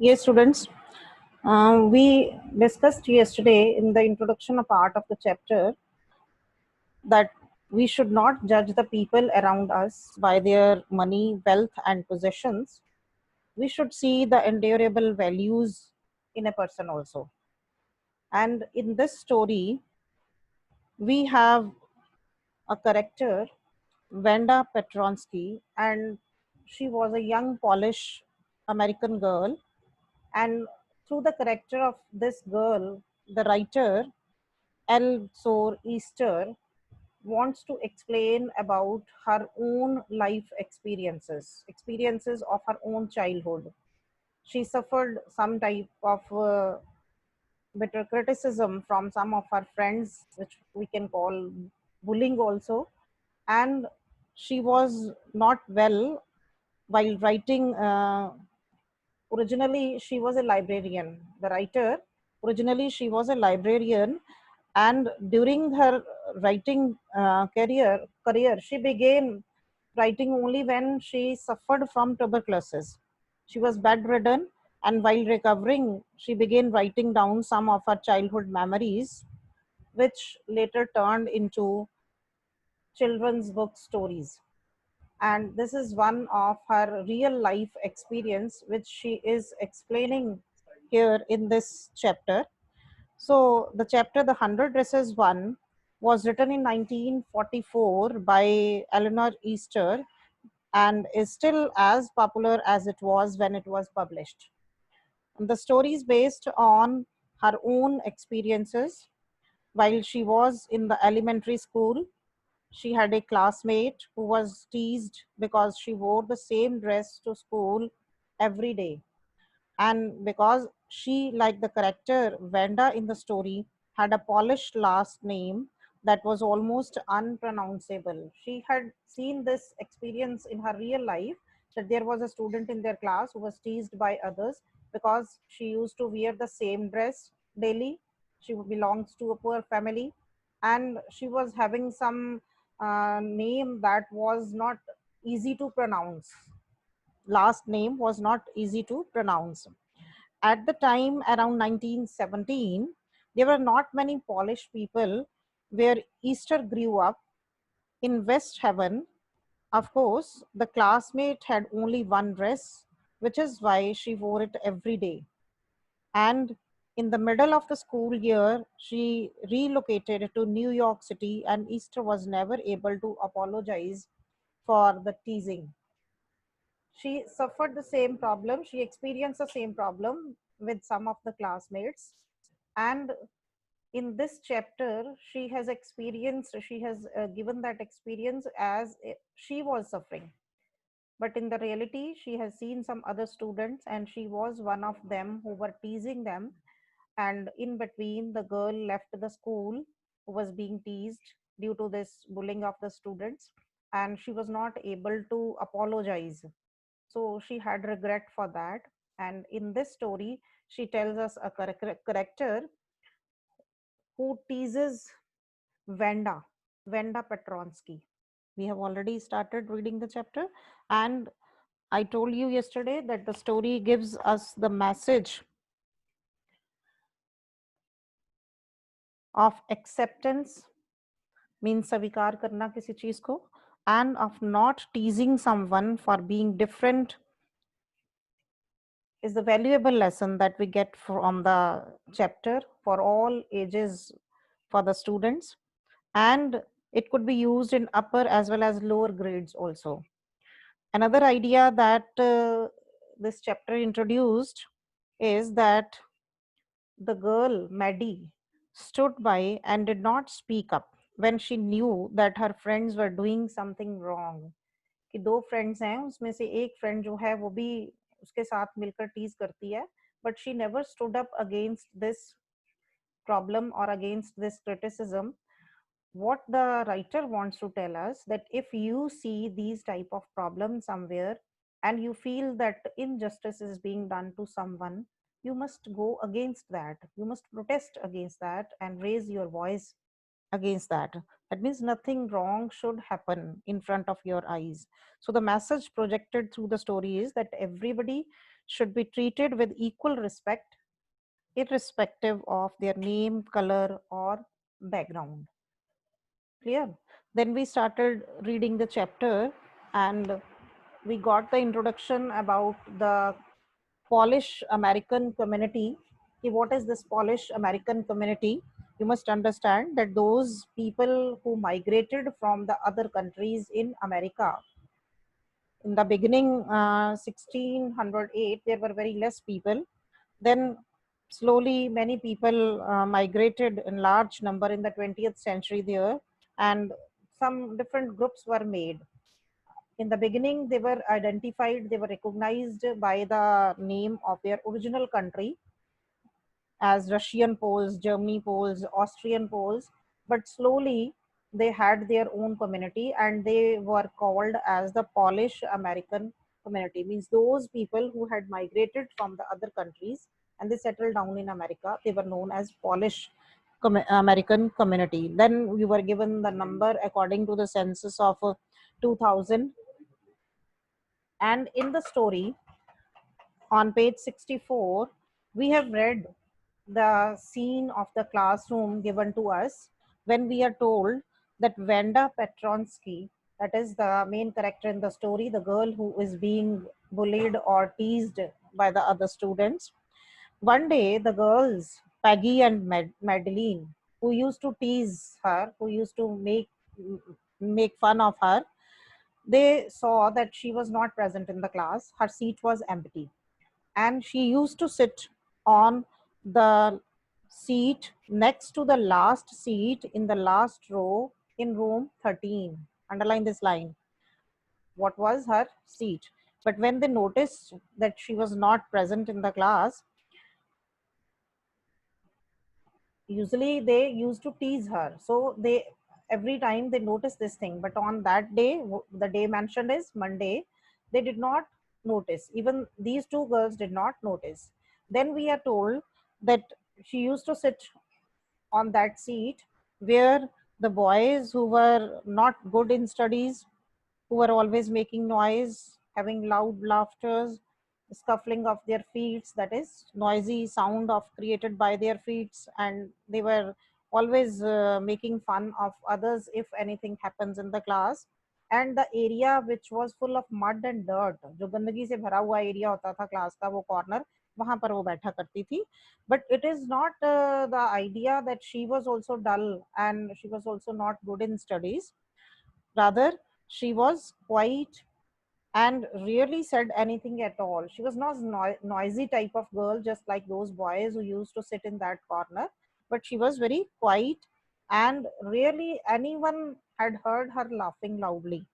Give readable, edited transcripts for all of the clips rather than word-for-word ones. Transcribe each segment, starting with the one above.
Yes, students. We discussed yesterday in the introduction part of the chapter that we should not judge the people around us by their money, wealth, and possessions. We should see the endurable values in a person also. And in this story, we have a character, Vanda Petronsky, and she was a young Polish American girl. And through the character of this girl, the writer Elsor Easter wants to explain about her own life experiences of her own childhood. She suffered some type of bitter criticism from some of her friends, which we can call bullying also. And she was not well while writing. Originally, she was a librarian. The writer, originally, she was a librarian, and during her writing career, she began writing only when she suffered from tuberculosis. She was bedridden, and while recovering, she began writing down some of her childhood memories, which later turned into children's book stories. And this is one of her real life experience, which she is explaining here in this chapter. So the chapter The Hundred Dresses One was written in 1944 by Eleanor Easter and is still as popular as it was when it was published. And the story is based on her own experiences. While she was in the elementary school, she had a classmate who was teased because she wore the same dress to school every day. And because she, like the character Vanda in the story, had a polished last name that was almost unpronounceable. She had seen this experience in her real life, that there was a student in their class who was teased by others because she used to wear the same dress daily. She belongs to a poor family, and she was having some name that was not easy to pronounce. Last name was not easy to pronounce. At the time, around 1917, there were not many Polish people where Easter grew up. In West Haven, of course, the classmate had only one dress, which is why she wore it every day. And in the middle of the school year, she relocated to New York City, and Easter was never able to apologize for the teasing. She suffered the same problem. She experienced the same problem with some of the classmates. And in this chapter, she has given that experience as she was suffering. But in the reality, she has seen some other students, and she was one of them who were teasing them. And in between, the girl left the school who was being teased due to this bullying of the students, and she was not able to apologize. So she had regret for that. And in this story, she tells us a character who teases Vanda, Vanda Petronsky. We have already started reading the chapter, and I told you yesterday that the story gives us the message of acceptance, means स्वीकार करना किसी चीज को, and of not teasing someone for being different is the valuable lesson that we get from the chapter for all ages for the students, and it could be used in upper as well as lower grades also. Another idea that this chapter introduced is that the girl Maddie stood by and did not speak up when she knew that her friends were doing something wrong. कि दो friends हैं, उसमें से एक friend जो है वो भी उसके साथ मिलकर टीज करती है, but she never stood up against this problem or against this criticism. What the writer wants to tell us, that if you see these type of problems somewhere and you feel that injustice is being done to someone, you must go against that, you must protest against that and raise your voice against that. That means nothing wrong should happen in front of your eyes. So the message projected through the story is that everybody should be treated with equal respect, irrespective of their name, color, or background. Clear? Then we started reading the chapter and we got the introduction about the Polish American community. What is this Polish American community? You must understand that those people who migrated from the other countries in America, in the beginning, 1608, there were very less people. Then slowly many people migrated in large number in the 20th century there, and some different groups were made. In the beginning, they were identified, they were recognized by the name of their original country as Russian Poles, Germany Poles, Austrian Poles, but slowly they had their own community and they were called as the Polish American community. Means those people who had migrated from the other countries and they settled down in America, they were known as Polish American community. Then we were given the number according to the census of 2000. And in the story, on page 64, we have read the scene of the classroom given to us when we are told that Vanda Petronsky, that is the main character in the story, the girl who is being bullied or teased by the other students. One day, the girls, Peggy and Madeline, who used to tease her, who used to make fun of her, they saw that she was not present in the class. Her seat was empty and she used to sit on the seat next to the last seat in the last row in room 13. Underline this line. What was her seat? But when they noticed that she was not present in the class, usually they used to tease her. So they every time they noticed this thing, but on that day, the day mentioned is Monday, they did not notice. Even these two girls did not notice. Then we are told that she used to sit on that seat where the boys who were not good in studies, who were always making noise, having loud laughters, scuffling of their feet, that is noisy sound of created by their feet, and they were always making fun of others if anything happens in the class. And the area which was full of mud and dirt, जो गंदगी से भरा हुआ area होता था class का, वो corner, वहां पर वो बैठा करती थी. But it is not the idea that she was also dull and she was also not good in studies. Rather, she was quiet and rarely said anything at all. She was not noisy type of girl, just like those boys who used to sit in that corner, but she was very quiet and rarely anyone had heard her laughing loudly.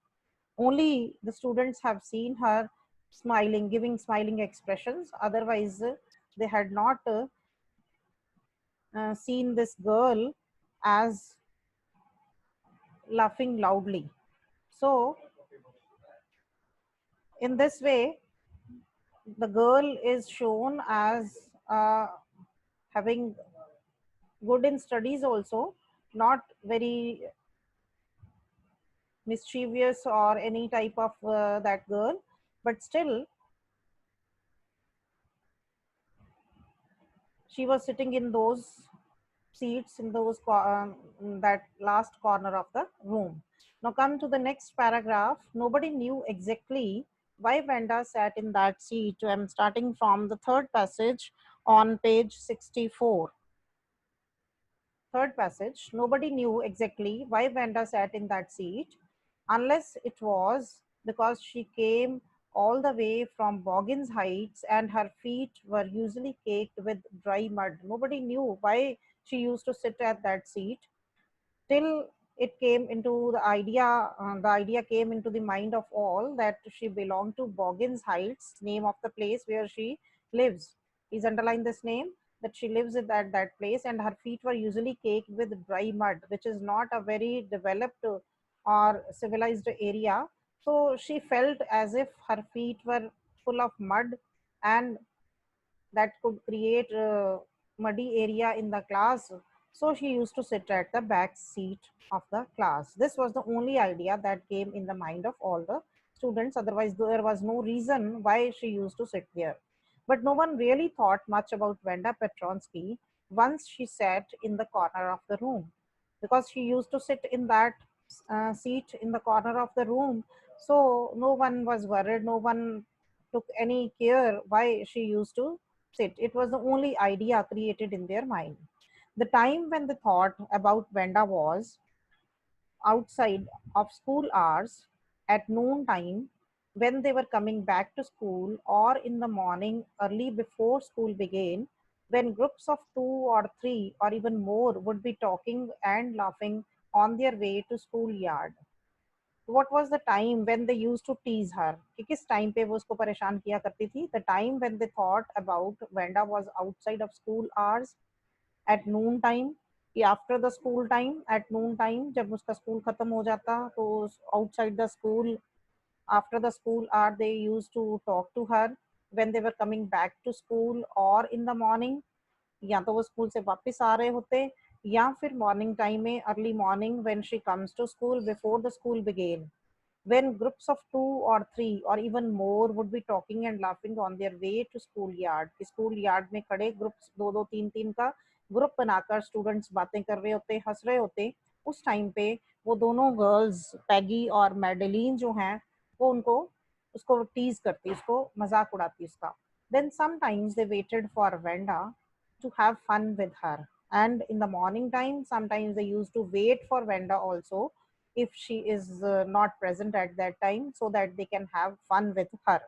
Only the students have seen her smiling, giving smiling expressions. Otherwise, they had not seen this girl as laughing loudly. So, in this way, the girl is shown as having good in studies also, not very mischievous or any type of that girl, but still she was sitting in those seats in those in that last corner of the room. Now come to the next paragraph. Nobody knew exactly why Vanda sat in that seat. I'm starting from the third passage on page 64. Third passage, nobody knew exactly why Vanda sat in that seat, unless it was because she came all the way from Boggins Heights and her feet were usually caked with dry mud. Nobody knew why she used to sit at that seat till it came into the idea came into the mind of all that she belonged to Boggins Heights, name of the place where she lives. Please underline this name, that she lives at that place, and her feet were usually caked with dry mud, which is not a very developed or civilized area. So she felt as if her feet were full of mud and that could create a muddy area in the class. So she used to sit at the back seat of the class. This was the only idea that came in the mind of all the students. Otherwise, there was no reason why she used to sit there. But no one really thought much about Venda Petronsky once she sat in the corner of the room, because she used to sit in that seat in the corner of the room. So no one was worried, no one took any care why she used to sit. It was the only idea created in their mind. The time when they thought about Venda was outside of school hours at noon time, when they were coming back to school, or in the morning early before school began, when groups of two or three or even more would be talking and laughing on their way to schoolyard. What was the time when they used to tease her, कि किस time पे वो उसको परेशान किया करती थी? The time when they thought about Venda was outside of school hours at noon time, कि after the school time at noon time, जब उसका स्कूल खत्म हो जाता तो outside the school, after the school hour, they used to talk to her when they were coming back to school, or in the morning, या तो वो school से वापस आ रहे होते, या फिर मॉर्निंग टाइम में early morning when she comes to school before the school begin, when groups of two or three or even more would be talking and laughing on their way to schoolyard. Schoolyard में खड़े groups दो दो तीन तीन का group बनाकर students बातें कर रहे होते, हंस रहे होते, उस टाइम पे वो दोनों गर्ल्स पैगी और मैडलीन जो हैं वो उनको उसको टीज करती, उसको मजाक उड़ाती उसका. Then sometimes they waited for Venda to have fun with her, and in the morning time sometimes they used to wait for Venda also if she is not present at that time, so that they can have fun with her.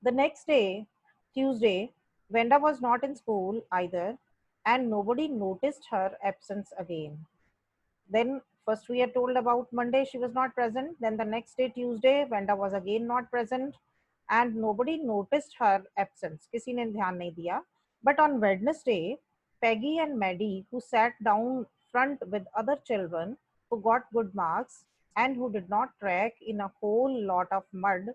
The next day, Tuesday, Venda was not in school either, and nobody noticed her absence again. Then, first we are told about Monday she was not present. Then, the next day, Tuesday, Venda was again not present, and nobody noticed her absence. किसी ने ध्यान नहीं दिया. But on Wednesday, Peggy and Maddie, who sat down front with other children who got good marks and who did not track in a whole lot of mud,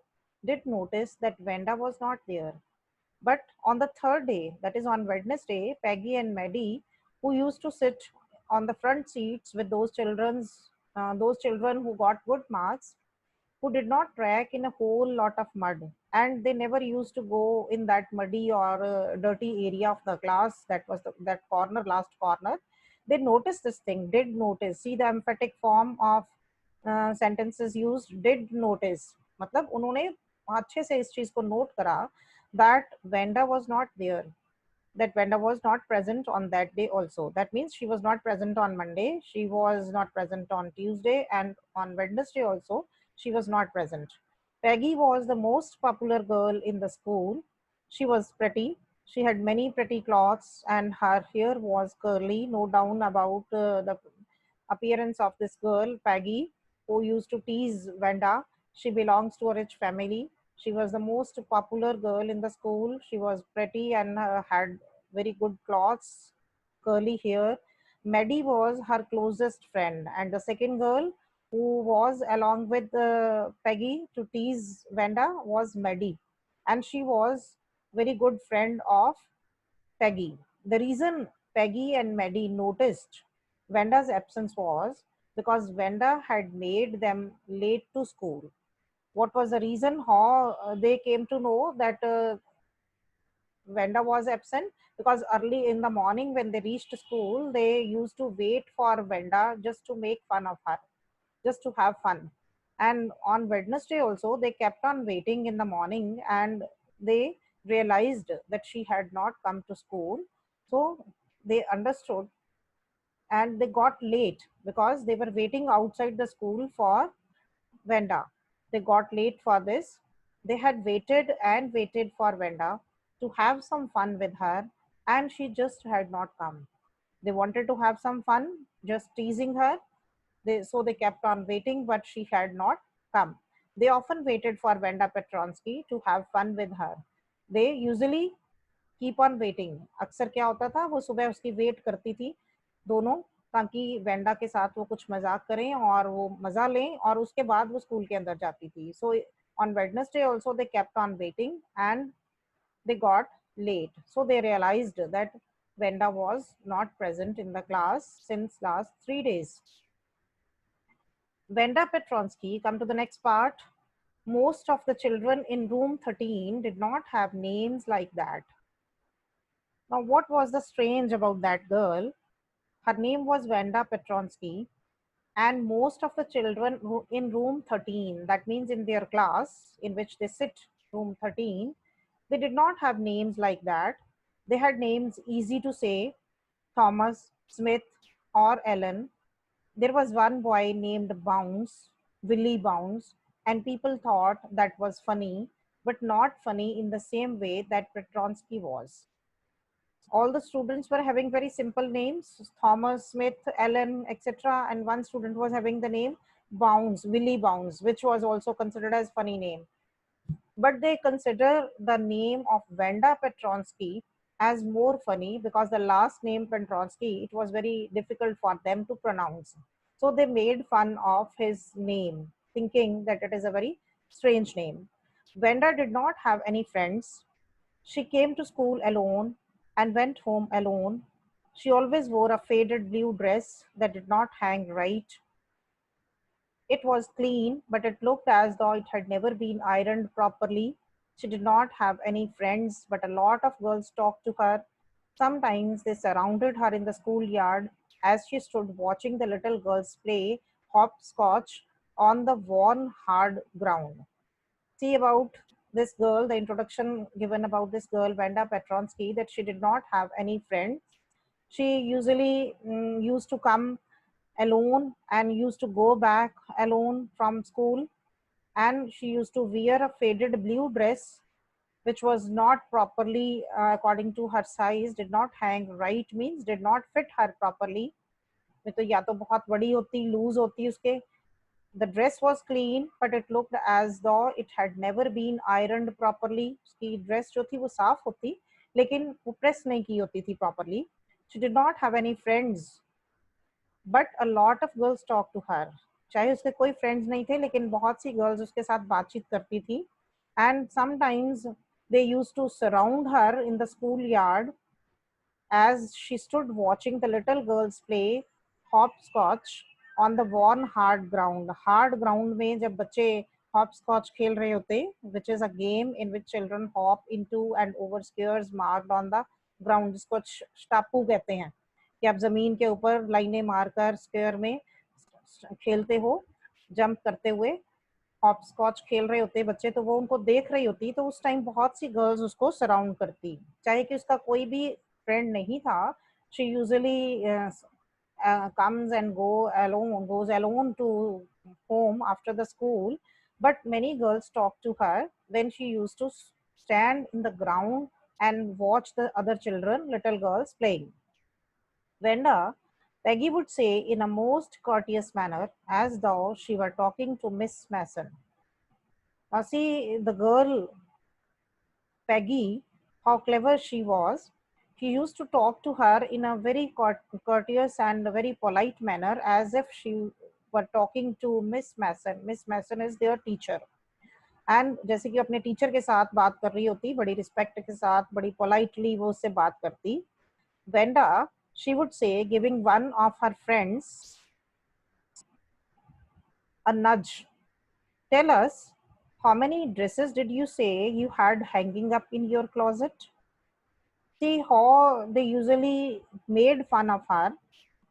did notice that Venda was not there. But on the third day, that is on Wednesday, Peggy and Maddie, who used to sit on the front seats with those children who got good marks, who did not track in a whole lot of mud, and they never used to go in that muddy or dirty area of the class, that was that corner, last corner. They noticed this thing, did notice. See the emphatic form of sentences used, did notice, मतलब उन्होंने अच्छे से इस चीज को note करा that Venda was not there, that Venda was not present on that day also. That means she was not present on Monday, she was not present on Tuesday, and on Wednesday also, she was not present. Peggy was the most popular girl in the school. She was pretty. She had many pretty clothes, and her hair was curly. No doubt about the appearance of this girl, Peggy, who used to tease Venda. She belongs to a rich family. She was the most popular girl in the school. She was pretty and had very good clothes, curly hair. Maddie was her closest friend, and the second girl who was along with Peggy to tease Venda was Maddie, and she was very good friend of Peggy. The reason Peggy and Maddie noticed Venda's absence was because Venda had made them late to school. What was the reason how they came to know that Venda was absent? Because early in the morning when they reached school, they used to wait for Venda just to make fun of her, just to have fun. And on Wednesday also, they kept on waiting in the morning, and they realized that she had not come to school. So they understood, and they got late because they were waiting outside the school for Venda. They got late for this. They had waited and waited for Venda to have some fun with her, and she just had not come. They wanted to have some fun, just teasing her. So they kept on waiting, but she had not come. They often waited for Venda Petronsky to have fun with her. They usually keep on waiting. अक्सर क्या होता था, वो सुबह उसकी wait करती थी दोनों, ताकि वेंडा के साथ वो कुछ मजाक करें और वो मजा लें, और उसके बाद वो स्कूल के अंदर जाती थी. सो on Wednesday also they kept on waiting, and they got late. So they realized that Venda was not present in the class since last 3 days. Venda Petronsky, come to the next part. Most of the children in room 13 did not have names like that. Now, what was the strange about that girl? Her name was Vanda Petronsky, and most of the children in room 13, that means in their class in which they sit, room 13, they did not have names like that. They had names easy to say: Thomas, Smith, or Ellen. There was one boy named Bounce, Willie Bounce, and people thought that was funny, but not funny in the same way that Petronsky was. All the students were having very simple names: Thomas, Smith, Ellen, etc. And one student was having the name Bounce, Willie Bounce, which was also considered as funny name. But they consider the name of Vanda Petronsky as more funny because the last name Petronsky, it was very difficult for them to pronounce. So they made fun of his name, thinking that it is a very strange name. Vanda did not have any friends. She came to school alone and went home alone. She always wore a faded blue dress that did not hang right. It was clean, but it looked as though it had never been ironed properly. She did not have any friends, but a lot of girls talked to her. Sometimes they surrounded her in the schoolyard as she stood watching the little girls play hopscotch on the worn hard ground. See about this girl, the introduction given about this girl, Vanda Petronsky, that she did not have any friends. She usually used to come alone and used to go back alone from school, and she used to wear a faded blue dress which was not properly according to her size, did not hang right, means did not fit her properly. नहीं तो या तो बहुत बड़ी होती, loose होती उसके. The dress was clean, but it looked as though it had never been ironed properly. उसकी ड्रेस जो थी वो साफ होती, लेकिन वो प्रेस नहीं की होती थी properly. She did not have any friends, but a lot of girls talked to her. चाहे उसके कोई फ्रेंड्स नहीं थे, लेकिन बहुत सी गर्ल्स उसके साथ बातचीत करती थी. And sometimes they used to surround her in the schoolyard as she stood watching the little girls play hopscotch on the worn hard ground. Hard ground में जब बच्चे hopscotch खेल रहे होते, which is a game in which children hop into and over squares marked on the ground, जिसको टापू कहते हैं, कि आप जमीन के ऊपर लाइनें मारकर स्क्वायर में खेलते हो, जंप करते हुए हॉपस्कॉच खेल रहे होते बच्चे. तो वो उनको देख रही होती, तो उस टाइम बहुत सी गर्ल्स उसको सराउंड करती, चाहे कि उसका कोई भी फ्रेंड नहीं था. She usually comes and goes alone to home after the school, but many girls talk to her when she used to stand in the ground and watch the other children, little girls, playing. Venda, Peggy would say in a most courteous manner, as though she were talking to Miss Mason. Now, see the girl Peggy, how clever she was. She used to talk to her in a very courteous and very polite manner, as if she were talking to Miss Mason. Miss Mason is their teacher. And जैसे कि अपने teacher के साथ बात कर रही होती, बड़ी रिस्पेक्ट के साथ, बड़ी पोलाइटली वो उससे बात करती. Wanda, she would say, giving one of her friends a nudge, tell us, how many dresses did you say you had hanging up in your closet? See how they usually made fun of her.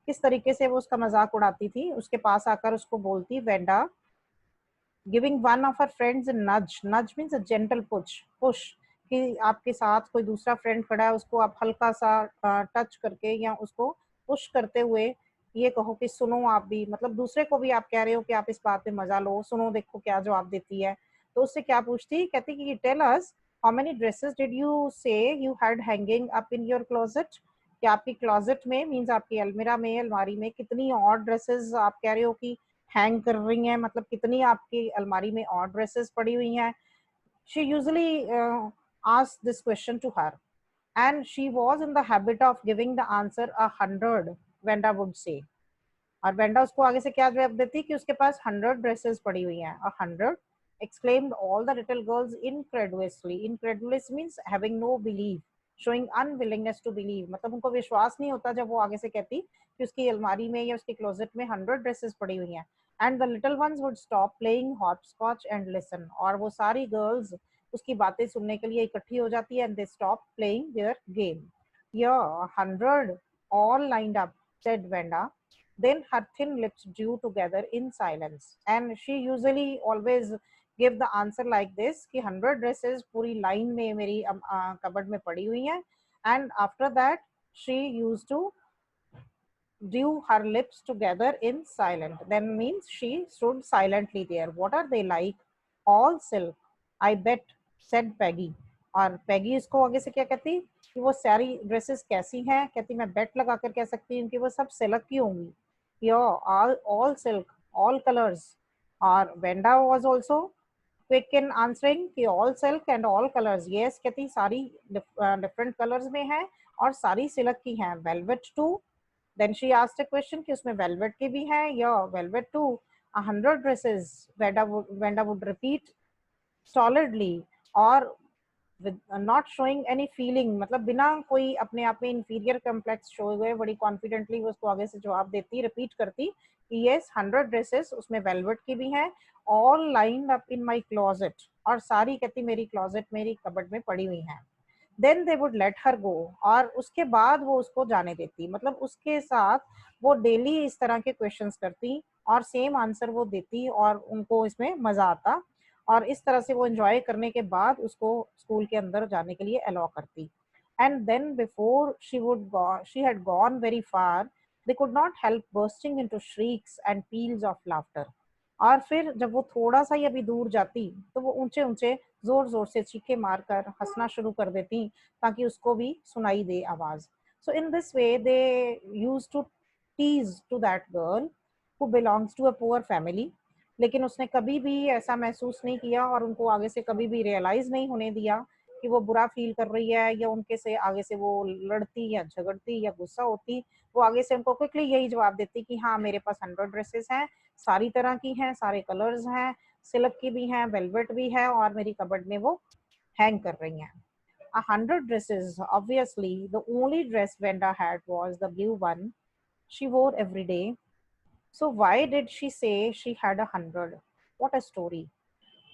किस तरीके से वो उसका मजाक उड़ाती थी. उसके पास आकर उसको बोलती, Wanda, giving one of her friends a nudge. Nudge means a gentle push, कि आपके साथ कोई दूसरा फ्रेंड खड़ा है, उसको आप हल्का सा टच करके या उसको पुश करते हुए ये कहो कि सुनो आप भी, मतलब दूसरे को भी आप कह रहे हो कि आप इस बात पे मजा लो, सुनो देखो क्या जवाब देती है. तो उससे क्या पूछती, कहती कि tell us, how many dresses did you say you had hanging up in your closet? कि आपकी क्लोजेट में, मीन्स आपकी अलमीरा में, अलमारी में कितनी और ड्रेसेस आप कह रहे हो कि हैंग कर रही हैं, मतलब कितनी आपकी अलमारी में और ड्रेसेस पड़ी हुई हैं. She usually asked this question to her, and she was in the habit of giving the answer 100, Venda would say. और वेंडा उसको आगे से क्या जवाब देती कि उसके पास 100 ड्रेसेस पड़ी हुई हैं. 100, exclaimed all the little girls incredulously. Incredulous means having no belief, showing unwillingness to believe. मतलब उनको विश्वास नहीं होता जब वो आगे से कहती कि उसकी अलमारी में या उसके क्लोजेट में 100 ड्रेसेस पड़ी हुई हैं. and the little ones would stop playing hopscotch and listen. और वो सारी girls उसकी बातें सुनने के लिए इकट्ठी हो जाती है, and they stop playing their game. Yeah, 100 all lined up, said Venda. Then her thin lips drew together in silence, and she usually always give the answer like this कि 100 dresses पूरी line में मेरी cupboard में पड़ी हुई हैं. And after that she used to drew her lips together in silent. Then means she stood silently there. What are they like? All silk, I bet, said Peggy. और पैगी इसको आगे से क्या कहती कि वो सारी ड्रेसेस कैसी हैं, कहती मैं बेट लगा कर कह सकती हूँ कि वो सब सिल्क की होंगी. यो all silk, all colors. और Wanda was also quick in answering कि all silk and all colors. Yes, कहती सारी different colors में है और सारी सिल्क की हैं. Velvet too. Then she asked a question कि उसमें velvet के भी हैं या velvet too. 100 dresses. Venda would repeat stolidly और with not showing any feeling, मतलब बिना कोई अपने आप में inferior complex शो हुए बड़ी confidently वो उसको आगे से जवाब देती, repeat करती कि yes 100 dresses उसमें velvet की भी हैं, all lined up in my closet. और सारी कहती मेरी closet मेरी cupboard में पड़ी हुई हैं. Then they would let her go, और उसके बाद वो उसको जाने देती, मतलब उसके साथ वो डेली इस तरह के क्वेश्चंस करती और सेम आंसर वो देती और उनको इसमें मजा आता, और इस तरह से वो एंजॉय करने के बाद उसको स्कूल के अंदर जाने के लिए अलाउ करती. And then before she had gone very far, they could not help bursting into shrieks and peals of laughter. और फिर जब वो थोड़ा सा ही अभी दूर जाती तो वो ऊंचे ऊंचे जोर जोर से चीखे मारकर हंसना शुरू कर देती ताकि उसको भी सुनाई दे आवाज. So in this way they use to tease to that girl who belongs to a poor family. लेकिन उसने कभी भी ऐसा महसूस नहीं किया और उनको आगे से कभी भी रियलाइज नहीं होने दिया कि वो बुरा फील कर रही है या उनके से आगे से वो लड़ती या झगड़ती या गुस्सा होती. वो आगे से उनको क्विकली यही जवाब देती कि हाँ मेरे पास 100 ड्रेसेस हैं, सारी तरह की हैं, सारे कलर्स हैं, सिल्क की भी हैं, वेलवेट भी है और मेरी कबर्ड में वो हैंग कर रही हैं. 100 dresses. Obviously, the only dress Venda had was the blue one she wore every day. So why did she say she had 100? What a story.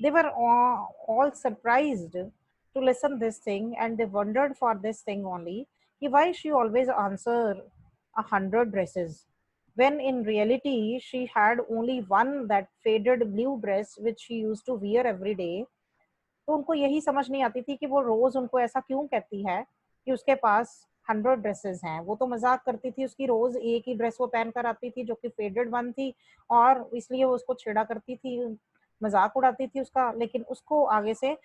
They were all surprised to listen this thing, and they wondered for this thing only why she always answer 100 dresses when in reality she had only one, that faded blue dress which she used to wear every day. तो उनको यही समझ नहीं आती थी कि वो रोज उनको ऐसा क्यों कहती है कि उसके पास 100 ड्रेसेस हैं. वो तो मजाक करती थी, उसकी रोज एक ही ड्रेस वो पहन कर आती थी जो कि फेडेड वन थी, और इसलिए वो उसको छेड़ा करती थी, मजाक उड़ाती थी उसका. लेकिन उसको आगे से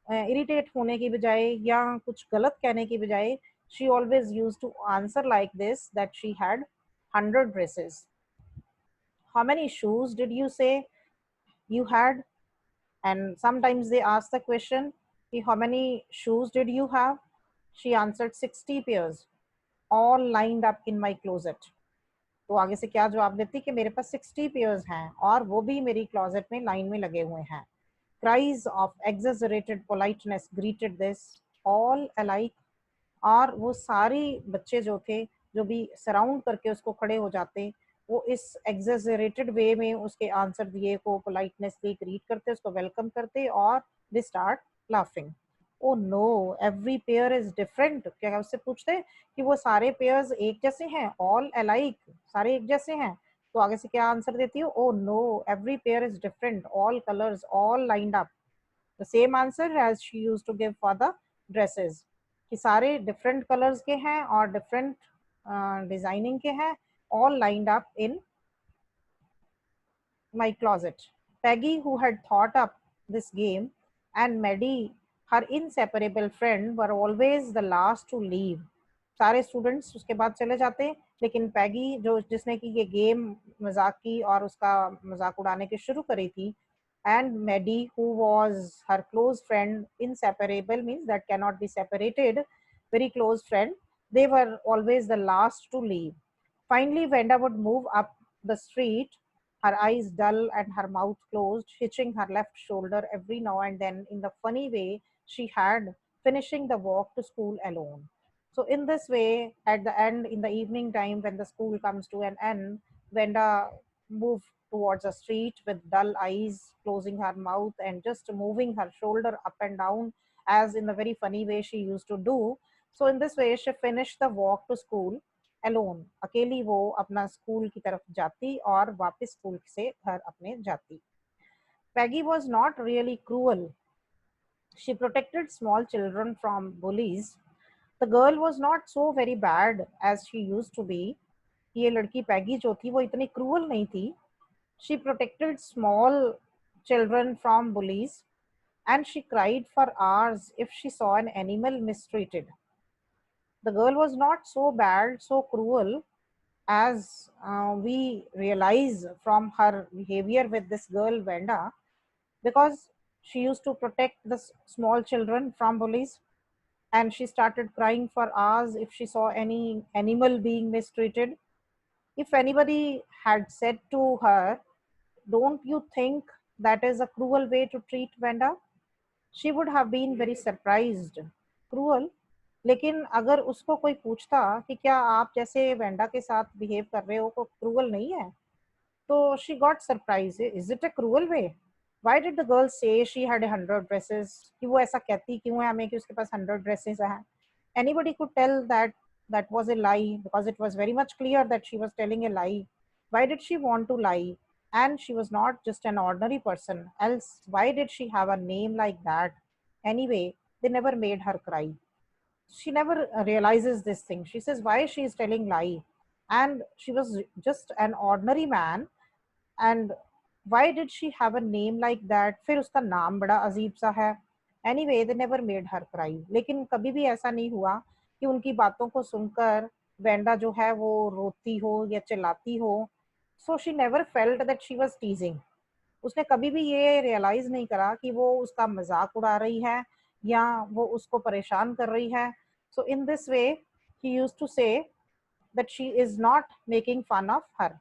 इरिटेट होने की बजाय या कुछ गलत कहने की बजाय she always used to answer like this, that she had 100 dresses. How many shoes did you say you had? And sometimes they ask the question, how many shoes did you have? She answered 60 pairs, all lined up in my closet. तो आगे से क्या जवाब देती कि मेरे पास 60 pairs हैं और वो भी मेरी क्लोजेट में लाइन में लगे हुए हैं. Cries of exaggerated politeness greeted this, all alike. और वो सारी बच्चे जो थे जो भी सराउंड करके उसको खड़े हो जाते, वो इस एग्जेजरेटेड वे में उसके आंसर दिए को पोलाइटनेसली ग्रीट करते, उसको वेलकम करते और they start laughing. Oh no, every pair is different. क्या उससे पूछते कि वो सारे पेयर्स एक जैसे हैं, ऑल अलाइक, सारे एक जैसे हैं. तो आगे से क्या आंसर देती हो? Oh no, every pair is different, all colours, all lined up. The same answer as she used to give for the dresses, कि सारे डिफरेंट कलर्स के हैं और डिफरेंट डिजाइनिंग के हैं, all lined up in my closet. Peggy, who had thought up this game, and Maddie, her inseparable friend, were always the last to leave. सारे students उसके बाद चले जाते, लेकिन पैगी जो जिसने की ये गेम मजाक की और उसका मजाक उड़ाने की शुरू करी थी, and Maddie, who was her close friend, inseparable means that cannot be separated, very close friend, they were always the last to leave. Finally, Venda would move up the street, her eyes dull and her mouth closed, hitching her left shoulder every now and then in the funny way she had, finishing the walk to school alone. So, in this way, at the end, in the evening time, when the school comes to an end, Venda moved towards a street with dull eyes, closing her mouth and just moving her shoulder up and down as in the very funny way she used to do. So in this way she finished the walk to school alone. अकेली वो अपना school की तरफ जाती और वापस school से घर अपने जाती. Peggy was not really cruel. She protected small children from bullies. The girl was not so very bad as she used to be. ये लड़की पैगी जो थी वो इतनी क्रूअल नहीं थी. She protected small children from bullies and she cried for hours if she saw an animal mistreated. The girl was not so bad, so cruel as we realize from her behavior with this girl Venda, because she used to protect the small children from bullies, and she started crying for hours if she saw any animal being mistreated. If anybody had said to her, "Don't you think that is a cruel way to treat Venda?" she would have been very surprised. Cruel? लेकिन अगर उसको कोई पूछता कि क्या आप जैसे Wanda के साथ बिहेव कर रहे हो को क्रूअल नहीं है, तो she got surprised. Is it a cruel way? Why did the girl say she had 100 dresses? कि वो ऐसा कहती क्यों है हमें कि उसके पास 100 dresses हैं? Anybody could tell that that was a lie, because it was very much clear that she was telling a lie. Why did she want to lie? And she was not just an ordinary person. Else, why did she have a name like that? Anyway, they never made her cry. She never realizes this thing. She says why she is telling lie, and she was just an ordinary man. And why did she have a name like that? फिर उसका नाम बड़ा अजीब सा है. Anyway, they never made her cry. लेकिन कभी भी ऐसा नहीं हुआ कि उनकी बातों को सुनकर वेंडा जो है वो रोती हो या चिल्लाती हो. So she never felt that she was teasing. उसने कभी भी ये रियलाइज नहीं करा कि वो उसका मजाक उड़ा रही है या वो उसको परेशान कर रही है. So in this way he used to say that she is not making fun of her.